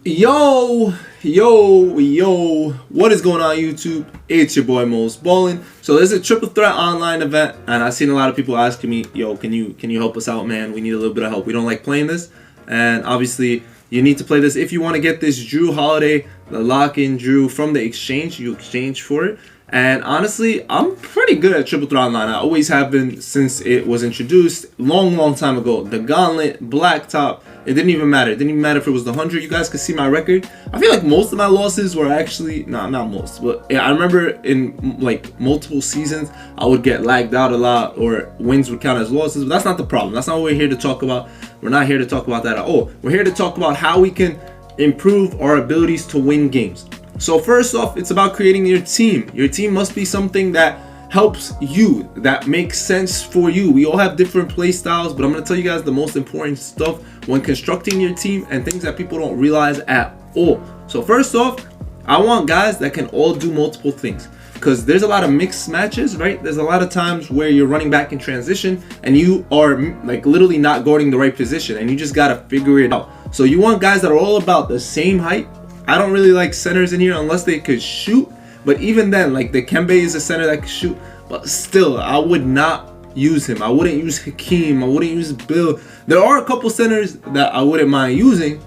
Yo, what is going on YouTube? It's your boy Mosballin. So there's a Triple Threat Online event, and I've seen a lot of people asking me, yo, can you help us out, man? We need a little bit of help. We don't like playing this, and obviously you need to play this if you want to get this Jrue Holiday, the lock-in Jrue from the exchange. You exchange for it. And honestly, I'm pretty good at Triple Threat Online. I always have been since it was introduced long time ago. The Gauntlet, Blacktop, it didn't even matter. It didn't even matter if it was the 100. You guys could see my record. I feel like most of my losses were actually, not most, but yeah, I remember in like multiple seasons, I would get lagged out a lot or wins would count as losses, but that's not the problem. That's not what we're here to talk about. We're not here to talk about that at all. We're here to talk about how we can improve our abilities to win games. So first off, it's about creating your team. Your team must be something that helps you, that makes sense for you. We all have different play styles, but I'm going to tell you guys the most important stuff when constructing your team and things that people don't realize at all. So first off, I want guys that can all do multiple things, because there's a lot of mixed matches, right? There's a lot of times where you're running back in transition and you are like literally not guarding the right position and you just got to figure it out. So you want guys that are all about the same height. I don't really like centers in here unless they could shoot, but even then, like the Kembe is a center that could shoot, but still, I would not use him. I wouldn't use Hakeem. I wouldn't use Bill. There are a couple centers that I wouldn't mind using,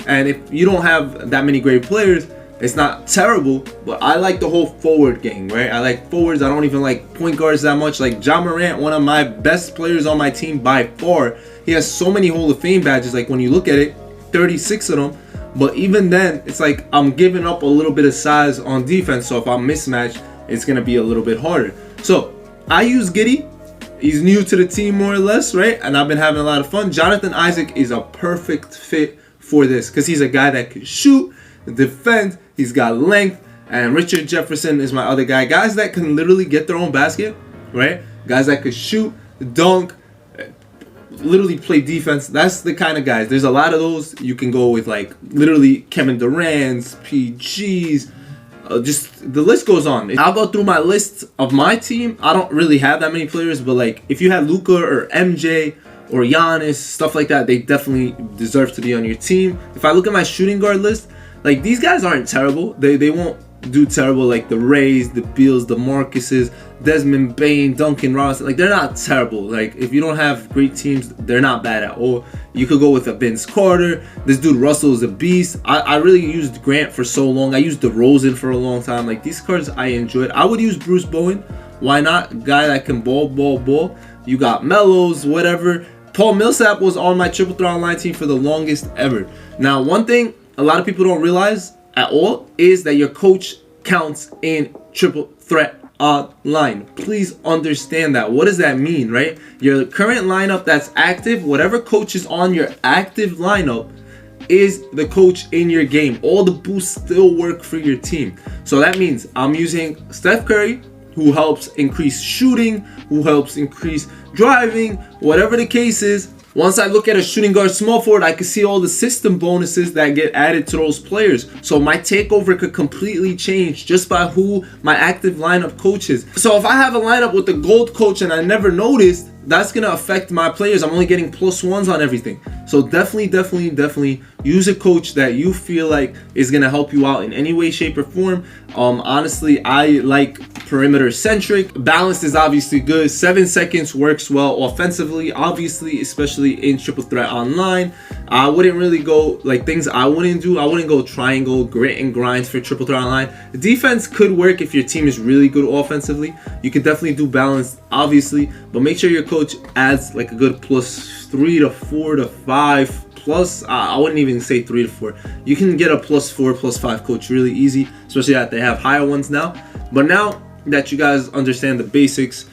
and if you don't have that many great players, it's not terrible, but I like the whole forward game, right? I like forwards. I don't even like point guards that much. Like Ja Morant, one of my best players on my team by far. He has so many Hall of Fame badges. Like when you look at it, 36 of them. But even then, it's like I'm giving up a little bit of size on defense. So if I'm mismatched, it's going to be a little bit harder. So I use Giddey. He's new to the team more or less, right? And I've been having a lot of fun. Jonathan Isaac is a perfect fit for this because he's a guy that can shoot, defend. He's got length. And Richard Jefferson is my other guy. Guys that can literally get their own basket, right? Guys that could shoot, dunk, literally play defense. That's the kind of guys. There's a lot of those. You can go with like literally Kevin Durant's, PG's, just the list goes on. I'll go through my list of my team. I don't really have that many players, but like if you have Luka or MJ or Giannis, stuff like that, they definitely deserve to be on your team. If I look at my shooting guard list, like these guys aren't terrible. They won't do terrible, like the Rays, the Beals, the Marcuses, Desmond Bain, Duncan Ross. Like they're not terrible. Like if you don't have great teams, they're not bad at all. You could go with a Vince Carter. This dude Russell is a beast. I really used Grant for so long. I used DeRozan for a long time. Like these cards I enjoyed. I would use Bruce Bowen. Why not? Guy that can ball. You got Mellows, whatever. Paul Millsap was on my Triple Threat Online team for the longest ever. Now one thing a lot of people don't realize at all is that your coach counts in Triple Threat Online. Please understand that. What does that mean, right? Your current lineup that's active, whatever coach is on your active lineup is the coach in your game. All the boosts still work for your team. So that means I'm using Steph Curry, who helps increase shooting, who helps increase driving, whatever the case is. Once I look at a shooting guard small forward, I can see all the system bonuses that get added to those players. So my takeover could completely change just by who my active lineup coach is. So if I have a lineup with the gold coach and I never noticed, that's going to affect my players. I'm only getting +1s on everything. So definitely use a coach that you feel like is going to help you out in any way, shape, or form. Honestly, I like perimeter centric. Balanced is obviously good. 7 seconds works well offensively, obviously, especially in Triple Threat Online. I wouldn't really go like things I wouldn't do. I wouldn't go triangle, grit and grinds for Triple Threat Online. The defense could work if your team is really good offensively. You could definitely do balanced, obviously, but make sure your coach adds like a good +3 to 4 to 5 plus. I wouldn't even say 3 to 4. You can get a +4, +5 coach really easy, especially that they have higher ones now. But now that you guys understand the basics,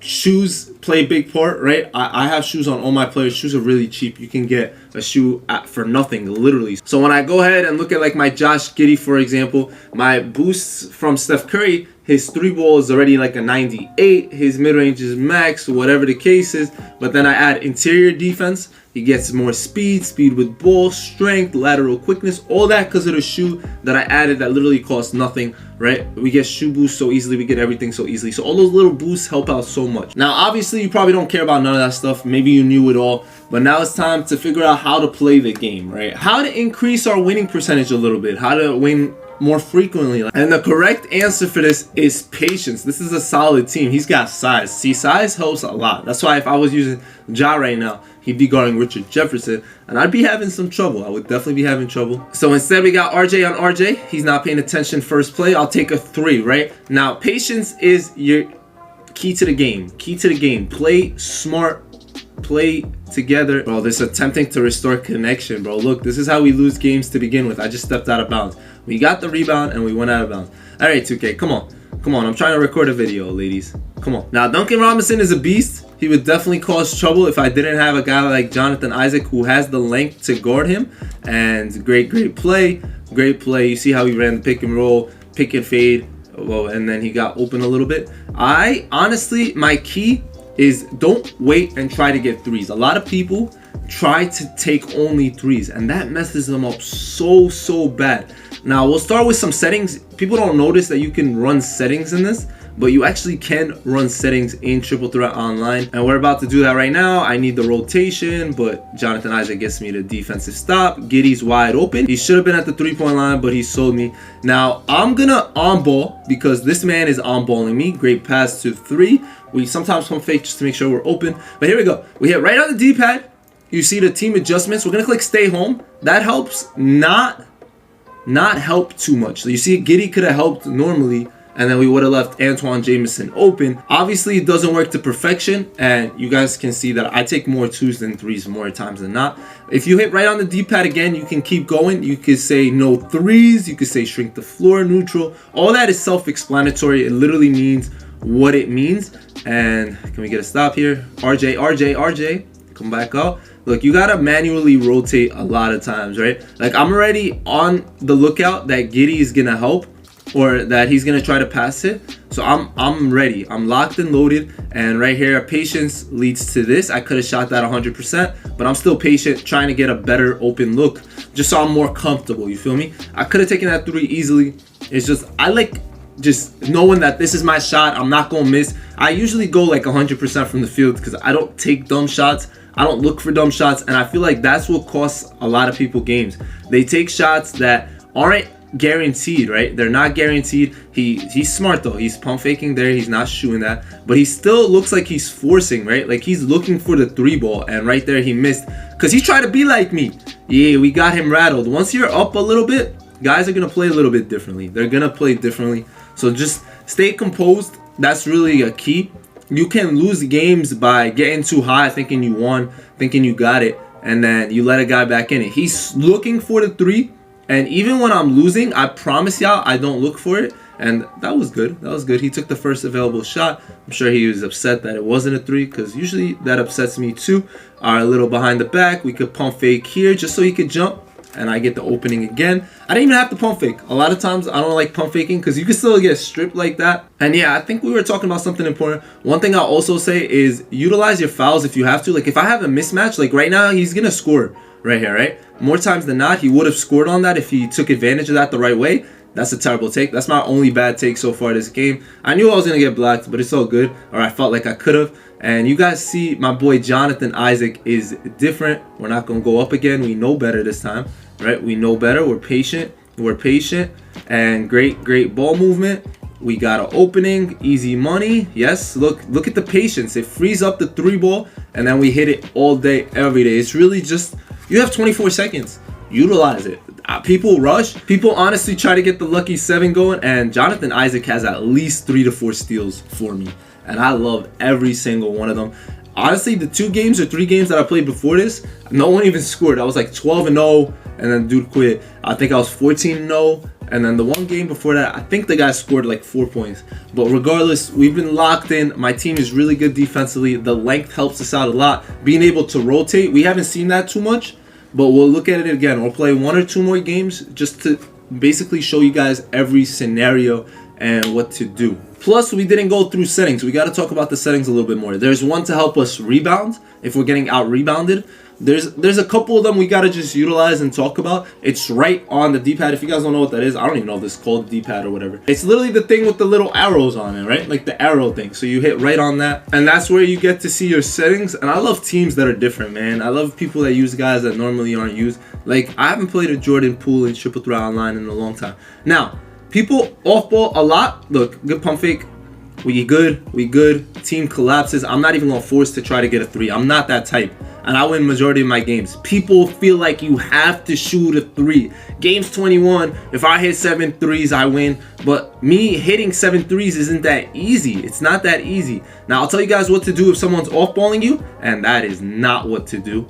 shoes play a big part, right? I have shoes on all my players. Shoes are really cheap. You can get a shoe for nothing, literally. So when I go ahead and look at like my Josh Giddey, for example, my boosts from Steph Curry His 3-ball is already like a 98. His mid-range is max, whatever the case is. But then I add interior defense. He gets more speed with ball, strength, lateral quickness, all that because of the shoe that I added that literally costs nothing, right? We get shoe boosts so easily, we get everything so easily. So all those little boosts help out so much. Now, obviously, you probably don't care about none of that stuff. Maybe you knew it all, but now it's time to figure out how to play the game, right? How to increase our winning percentage a little bit, how to win more frequently. And the correct answer for this is patience. This is a solid team. He's got size. See, size helps a lot. That's why if I was using Ja right now, he'd be guarding Richard Jefferson, and I'd be having some trouble. I would definitely be having trouble. So instead, we got RJ on RJ. He's not paying attention first play. I'll take a 3, right? Now, patience is your key to the game. Key to the game. Play smart. Play together. Bro, this attempting to restore connection, bro. Look, this is how we lose games to begin with. I just stepped out of bounds. We got the rebound, and we went out of bounds. All right, 2K, come on. Come on, I'm trying to record a video, ladies. Come on. Now, Duncan Robinson is a beast. He would definitely cause trouble if I didn't have a guy like Jonathan Isaac who has the length to guard him. And great play. Great play. You see how he ran the pick and roll, pick and fade. Well, and then he got open a little bit. Honestly, my key is don't wait and try to get threes. A lot of people try to take only threes, and that messes them up so bad. Now, we'll start with some settings. People don't notice that you can run settings in this, but you actually can run settings in Triple Threat Online, and we're about to do that right now. I need the rotation, but Jonathan Isaac gets me the defensive stop. Giddey's wide open. He should have been at the 3-point line, but he sold me. Now, I'm gonna on-ball because this man is on-balling me. Great pass to 3. We sometimes pump fake just to make sure we're open, but here we go. We hit right on the D-pad. You see the team adjustments. We're gonna click stay home. That helps not help too much. So you see Giddey could have helped normally, and then we would have left Antoine Jameson open. Obviously, it doesn't work to perfection, and you guys can see that I take more 2s than 3s more times than not. If you hit right on the D-pad again, you can keep going. You could say no 3s. You could say shrink the floor, neutral. All that is self-explanatory. It literally means what it means. And can we get a stop here? RJ, come back up. Look, you gotta manually rotate a lot of times, right? Like, I'm already on the lookout that Giddey is gonna help, or that he's gonna try to pass it. So I'm ready. I'm locked and loaded. And right here, patience leads to this. I could have shot that 100%, but I'm still patient, trying to get a better open look, just so I'm more comfortable. You feel me? I could have taken that 3 easily. It's just I like just knowing that this is my shot. I'm not gonna miss. I usually go like 100% from the field because I don't take dumb shots. I don't look for dumb shots, and I feel like that's what costs a lot of people games. They take shots that aren't guaranteed, right? They're not guaranteed. He's smart though. He's pump faking there. He's not shooting that, but he still looks like he's forcing, right? Like he's looking for the 3-ball, and right there he missed because he tried to be like me. Yeah, we got him rattled. Once you're up a little bit, guys are gonna play a little bit differently. They're gonna play differently. So just stay composed. That's really a key. You can lose games by getting too high, thinking you won, thinking you got it, and then you let a guy back in it. He's looking for the 3, and even when I'm losing, I promise y'all I don't look for it. And that was good. That was good. He took the first available shot. I'm sure he was upset that it wasn't a 3, because usually that upsets me too. A little behind the back. We could pump fake here just so he could jump, and I get the opening again. I didn't even have to pump fake. A lot of times I don't like pump faking because you can still get stripped like that. And yeah, I think we were talking about something important. One thing I'll also say is utilize your fouls if you have to. Like if I have a mismatch, like right now he's gonna score right here, right? More times than not, he would have scored on that if he took advantage of that the right way. That's a terrible take. That's my only bad take so far this game. I knew I was gonna get blocked, but it's all good. Or I felt like I could have. And you guys see my boy Jonathan Isaac is different. We're not gonna go up again. We know better this time. Right, we know better. We're patient, and great ball movement. We got an opening, easy money. Yes, look at the patience. It frees up the 3-ball, and then we hit it all day, every day. It's really just, you have 24 seconds. Utilize it. People rush. People honestly try to get the lucky 7 going, and Jonathan Isaac has at least 3 to 4 steals for me, and I love every single one of them. Honestly, the 2 games or 3 games that I played before this, no one even scored. I was like 12-0, and then dude quit. I think I was 14-0, and then the 1 game before that, I think the guy scored like 4 points. But regardless, we've been locked in. My team is really good defensively. The length helps us out a lot. Being able to rotate, we haven't seen that too much, but we'll look at it again. We'll play 1 or 2 more games just to basically show you guys every scenario and what to do. Plus, we didn't go through settings. We got to talk about the settings a little bit more. There's one to help us rebound if we're getting out rebounded. There's a couple of them we got to just utilize and talk about. It's right on the D-pad. If you guys don't know what that is, I don't even know if this is called D-pad or whatever. It's literally the thing with the little arrows on it, right? Like the arrow thing. So you hit right on that, and that's where you get to see your settings. And I love teams that are different, man. I love people that use guys that normally aren't used. Like, I haven't played a Jordan Poole in Triple Threat Online in a long time. Now, people off ball a lot. Look, good pump fake. We good. Team collapses. I'm not even gonna force to try to get a 3. I'm not that type. And I win majority of my games. People feel like you have to shoot a 3. Games 21, if I hit 7 threes, I win. But me hitting 7 threes isn't that easy. It's not that easy. Now, I'll tell you guys what to do if someone's off-balling you, and that is not what to do.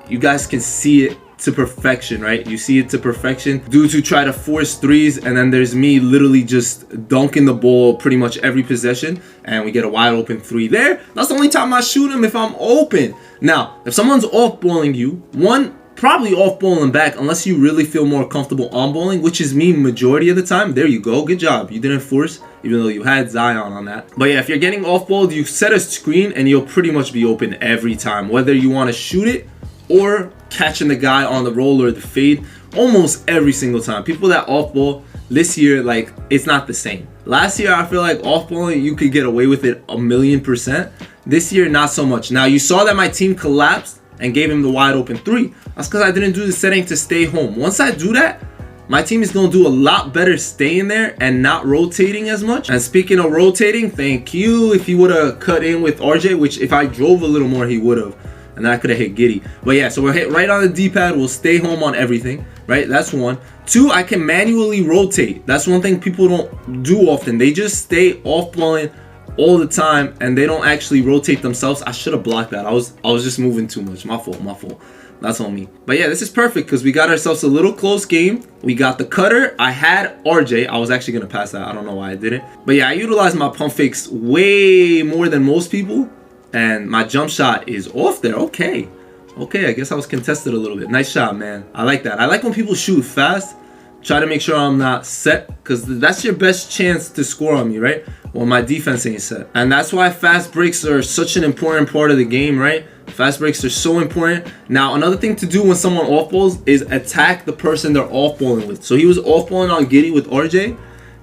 You guys can see it to perfection, right? You see it to perfection. Dudes who try to force threes, and then there's me literally just dunking the ball pretty much every possession, and we get a wide open 3 there. That's the only time I shoot him, if I'm open. Now, if someone's off-balling you, one, probably off-balling back unless you really feel more comfortable on-balling, which is me majority of the time. There you go. Good job. You didn't force, even though you had Zion on that. But yeah, if you're getting off-balled, you set a screen, and you'll pretty much be open every time, whether you want to shoot it or catching the guy on the roll or the fade. Almost every single time. People that off-ball this year, like, it's not the same. Last year, I feel like off-balling, you could get away with it 1,000,000%. This year, not so much. Now, you saw that my team collapsed and gave him the wide open 3. That's because I didn't do the setting to stay home. Once I do that, my team is going to do a lot better staying there and not rotating as much. And speaking of rotating, thank you. If he would have cut in with RJ, which if I drove a little more, he would have. And then I could have hit Giddy. But yeah, so we're hit right on the D-pad. We'll stay home on everything, right? That's one. 2, I can manually rotate. That's one thing people don't do often. They just stay off-balling all the time, and they don't actually rotate themselves. I should have blocked that. I was just moving too much. My fault. That's on me. But yeah, this is perfect because we got ourselves a little close game. We got the cutter. I had RJ. I was actually going to pass that. I don't know why I didn't. But yeah, I utilized my pump fakes way more than most people. And my jump shot is off there. Okay, I guess I was contested a little bit. Nice shot, man. I like that. I like when people shoot fast. Try to make sure I'm not set, because that's your best chance to score on me, right? Well, my defense ain't set. And that's why fast breaks are such an important part of the game, right? Fast breaks are so important. Now, another thing to do when someone off-balls is attack the person they're off-balling with. So he was off-balling on Giddy with RJ.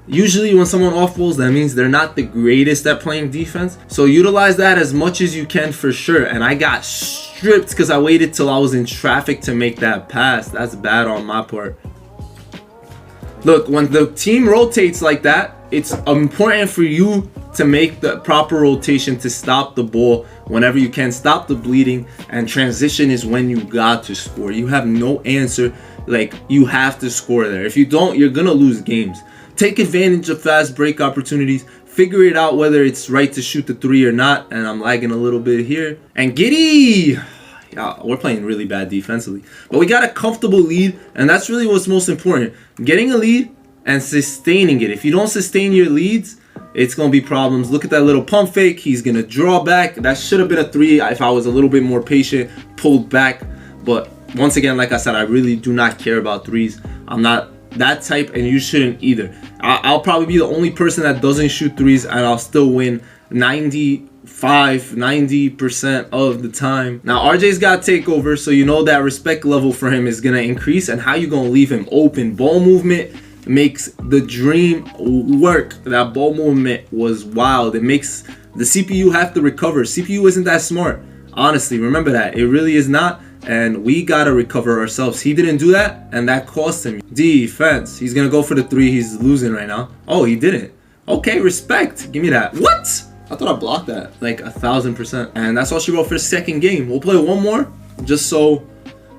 Usually when someone off-balls, that means they're not the greatest at playing defense. So utilize that as much as you can for sure. And I got stripped because I waited till I was in traffic to make that pass. That's bad on my part. Look, when the team rotates like that, it's important for you to make the proper rotation to stop the ball whenever you can. Stop the bleeding, and transition is when you got to score. You have no answer. Like, you have to score there. If you don't, you're gonna lose games. Take advantage of fast break opportunities. Figure it out whether it's right to shoot the 3 or not. And I'm lagging a little bit here. And Giddy! Yeah, we're playing really bad defensively. But we got a comfortable lead, and that's really what's most important. Getting a lead and sustaining it. If you don't sustain your leads, it's going to be problems. Look at that little pump fake. He's going to draw back. That should have been a 3 if I was a little bit more patient, pulled back. But once again, like I said, I really do not care about 3s. I'm not that type, and you shouldn't either. I'll probably be the only person that doesn't shoot 3s, and I'll still win 90% of the time. Now, RJ's got takeover, so you know that respect level for him is going to increase. And how you going to leave him open? Ball movement makes the dream work. That ball movement was wild. It makes the CPU have to recover. CPU isn't that smart. Honestly, remember that. It really is not. And we got to recover ourselves. He didn't do that, and that cost him. Defense. He's going to go for the 3. He's losing right now. Oh, he didn't. Okay, respect. Give me that. What? I thought I blocked that like 1,000%. And that's all she wrote for the second game. We'll play one more, just so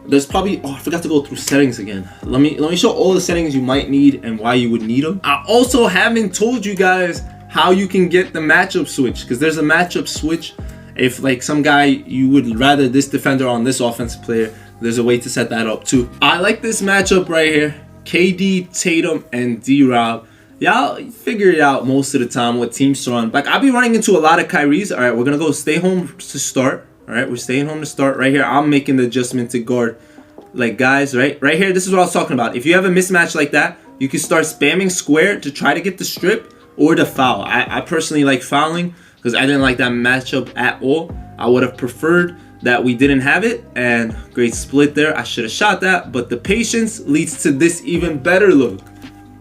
there's probably, oh, I forgot to go through settings again. Let me show all the settings you might need and why you would need them. I also haven't told you guys how you can get the matchup switch, because there's a matchup switch. If like some guy, you would rather this defender on this offensive player, there's a way to set that up too. I like this matchup right here. KD, Tatum, and D-Rob. Y'all figure it out most of the time what teams to run. Like, I'll be running into a lot of Kyries. All right, we're going to go stay home to start. All right, we're staying home to start. Right here, I'm making the adjustment to guard. Like, guys, right here, this is what I was talking about. If you have a mismatch like that, you can start spamming square to try to get the strip. or to foul. I personally like fouling because I didn't like that matchup at all. I would have preferred that we didn't have it, and great split there. I should have shot that, but the patience leads to this even better look.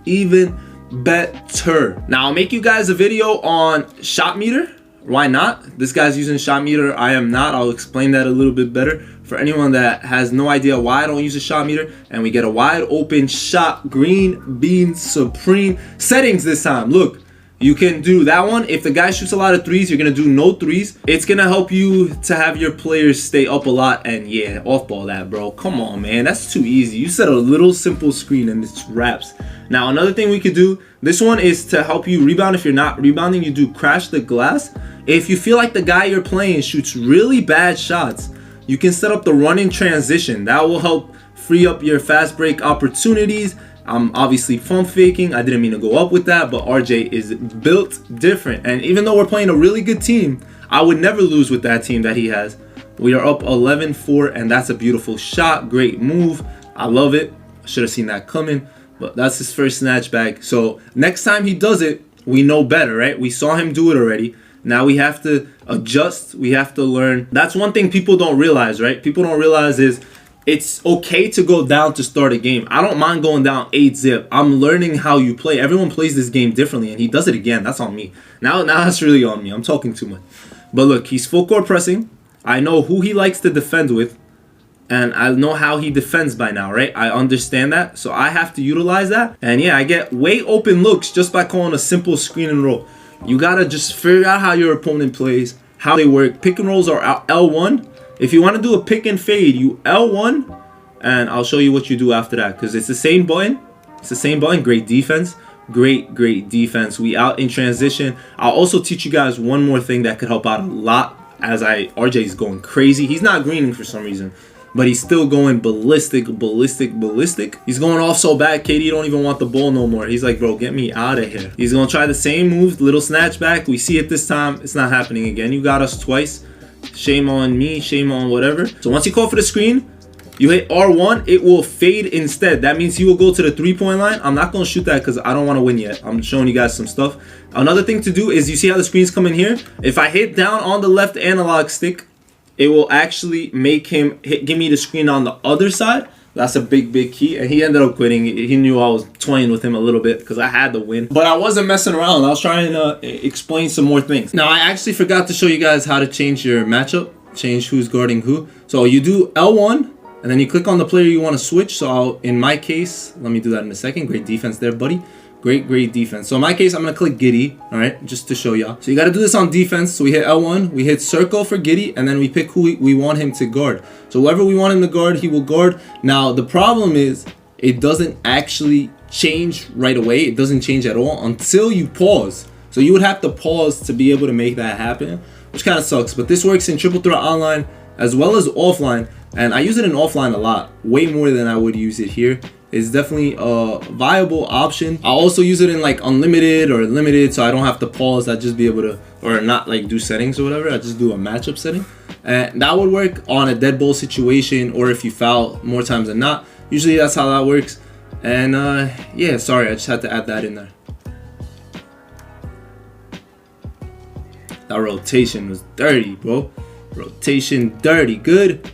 Even better. Now I'll make you guys a video on shot meter. Why not? This guy's using shot meter, I am not. I'll explain that a little bit better for anyone that has no idea why I don't use a shot meter. And we get a wide open shot, green bean supreme settings this time. Look, you can do that one. If the guy shoots a lot of threes, you're gonna do no threes. It's gonna help you to have your players stay up a lot. And yeah, off ball that, bro. Come on, man, that's too easy. You set a little simple screen and it's wraps. Now another thing we could do, this one is to help you rebound. If you're not rebounding, you do crash the glass. If you feel like the guy you're playing shoots really bad shots, you can set up the running transition. That will help free up your fast break opportunities. I'm obviously pump faking. I didn't mean to go up with that, but RJ is built different. And even though we're playing a really good team, I would never lose with that team that he has. We are up 11-4, and that's a beautiful shot. Great move. I love it. I should have seen that coming, but that's his first snatch back. So next time he does it, we know better, right? We saw him do it already. Now we have to adjust. We have to learn. That's one thing people don't realize, right? People don't realize is it's okay to go down to start a game. I don't mind going down 8-zip. I'm learning how you play. Everyone plays this game differently, and he does it again. That's on me. Now that's really on me. I'm talking too much. But look, he's full court pressing. I know who he likes to defend with, and I know how he defends by now, right? I understand that, so I have to utilize that. And yeah, I get way open looks just by calling a simple screen and roll. You gotta just figure out how your opponent plays, how they work. Pick and rolls are L1. If you want to do a pick and fade, you L1, and I'll show you what you do after that, because it's the same button. It's the same button. Great defense. Great defense. We out in transition. I'll also teach you guys one more thing that could help out a lot as RJ is going crazy. He's not greening for some reason, but he's still going ballistic. He's going off so bad, KD don't even want the ball no more. He's like, bro, get me out of here. He's going to try the same move, little snatch back. We see it this time. It's not happening again. You got us twice. Shame on me, shame on whatever. So once you call for the screen, you hit R1, it will fade instead. That means you will go to the 3-point line. I'm not going to shoot that because I don't want to win yet. I'm showing you guys some stuff. Another thing to do is, you see how the screens come in here? If I hit down on the left analog stick, it will actually make him give me the screen on the other side. That's a big key. And he ended up quitting. He knew I was toying with him a little bit because I had to win. But I wasn't messing around. I was trying to explain some more things. Now, I actually forgot to show you guys how to change your matchup. Change who's guarding who. So you do L1, and then you click on the player you want to switch. So in my case, let me do that in a second. Great defense there, buddy. Great defense. So in my case, I'm going to click Giddy, all right, just to show y'all. So you got to do this on defense. So we hit L1, we hit circle for Giddy, and then we pick who we want him to guard. So whoever we want him to guard, he will guard. Now, the problem is it doesn't actually change right away. It doesn't change at all until you pause. So you would have to pause to be able to make that happen, which kind of sucks. But this works in Triple Threat Online as well as offline. And I use it in offline a lot, way more than I would use it here. It's definitely a viable option. I also use it in like unlimited or limited, so I don't have to pause. I just be able to, or not like do settings or whatever. I just do a matchup setting, and that would work on a dead ball situation, or if you foul more times than not. Usually that's how that works. And yeah, sorry, I just had to add that in there. That rotation was dirty, bro. Rotation dirty. Good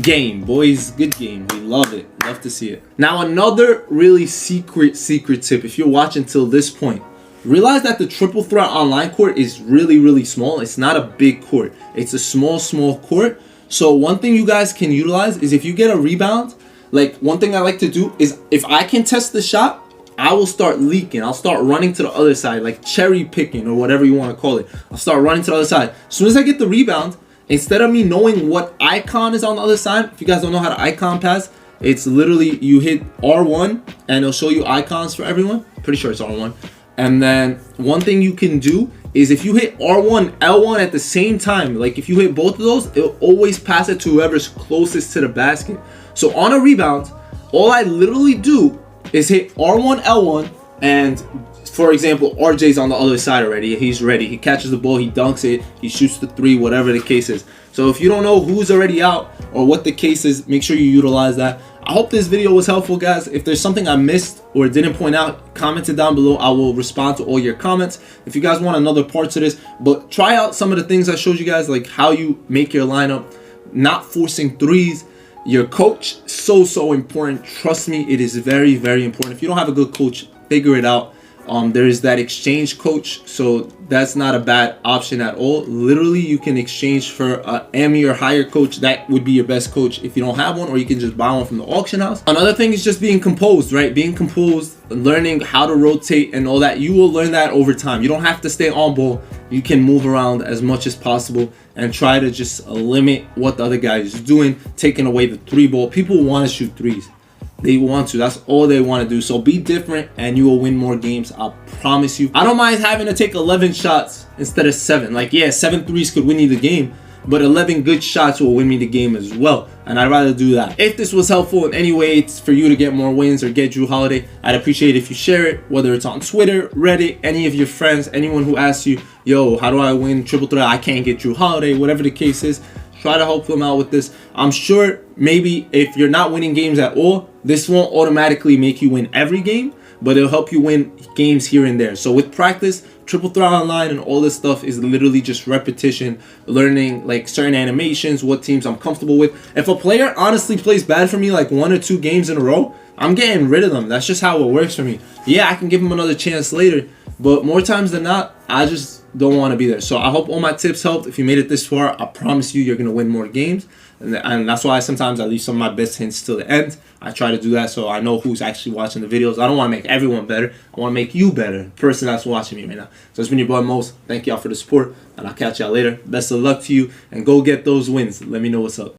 game, boys. Good game. We love it. Love to see it. Now, another really secret tip. If you're watching till this point, realize that the Triple Threat Online court is really small. It's not a big court. It's a small court. So one thing you guys can utilize is, if you get a rebound, like one thing I like to do is, if I can test the shot, I will start leaking. I'll start running to the other side, like cherry picking or whatever you want to call it. I'll start running to the other side. As soon as I get the rebound, instead of me knowing what icon is on the other side, if you guys don't know how to icon pass, it's literally you hit R1 and it'll show you icons for everyone. Pretty sure it's R1. And then one thing you can do is, if you hit R1, L1 at the same time, like if you hit both of those, it'll always pass it to whoever's closest to the basket. So on a rebound, all I literally do is hit R1, L1, and for example, RJ's on the other side already. He's ready. He catches the ball, he dunks it, he shoots the three, whatever the case is. So if you don't know who's already out or what the case is, make sure you utilize that. I hope this video was helpful, guys. If there's something I missed or didn't point out, comment it down below. I will respond to all your comments. If you guys want another part to this, but try out some of the things I showed you guys, like how you make your lineup, not forcing threes. Your coach, so important. Trust me, it is very important. If you don't have a good coach, figure it out. There is that exchange coach, so that's not a bad option at all. Literally, you can exchange for an Emmy or higher coach. That would be your best coach if you don't have one, or you can just buy one from the auction house. Another thing is just being composed, right? Being composed, learning how to rotate and all that. You will learn that over time. You don't have to stay on ball. You can move around as much as possible and try to just limit what the other guy is doing, taking away the three ball. People want to shoot threes. They want to. That's all they want to do. So be different and you will win more games. I promise you. I don't mind having to take 11 shots instead of 7. Like, yeah, 7 threes could win you the game, but 11 good shots will win me the game as well. And I'd rather do that. If this was helpful in any way for you to get more wins or get Jrue Holiday, I'd appreciate it if you share it, whether it's on Twitter, Reddit, any of your friends, anyone who asks you, yo, how do I win triple threat? I can't get Jrue Holiday, whatever the case is. Try to help them out with this. I'm sure maybe if you're not winning games at all, this won't automatically make you win every game, but it'll help you win games here and there. So with practice, Triple Threat Online and all this stuff is literally just repetition, learning like certain animations, what teams I'm comfortable with. If a player honestly plays bad for me like 1 or 2 games in a row, I'm getting rid of them. That's just how it works for me. Yeah, I can give them another chance later, but more times than not, I just don't want to be there. So I hope all my tips helped. If you made it this far, I promise you, you're going to win more games. And that's why sometimes I leave some of my best hints till the end. I try to do that so I know who's actually watching the videos. I don't want to make everyone better. I want to make you better, the person that's watching me right now. So it's been your boy Mos. Thank y'all for the support, and I'll catch y'all later. Best of luck to you, and go get those wins. Let me know what's up.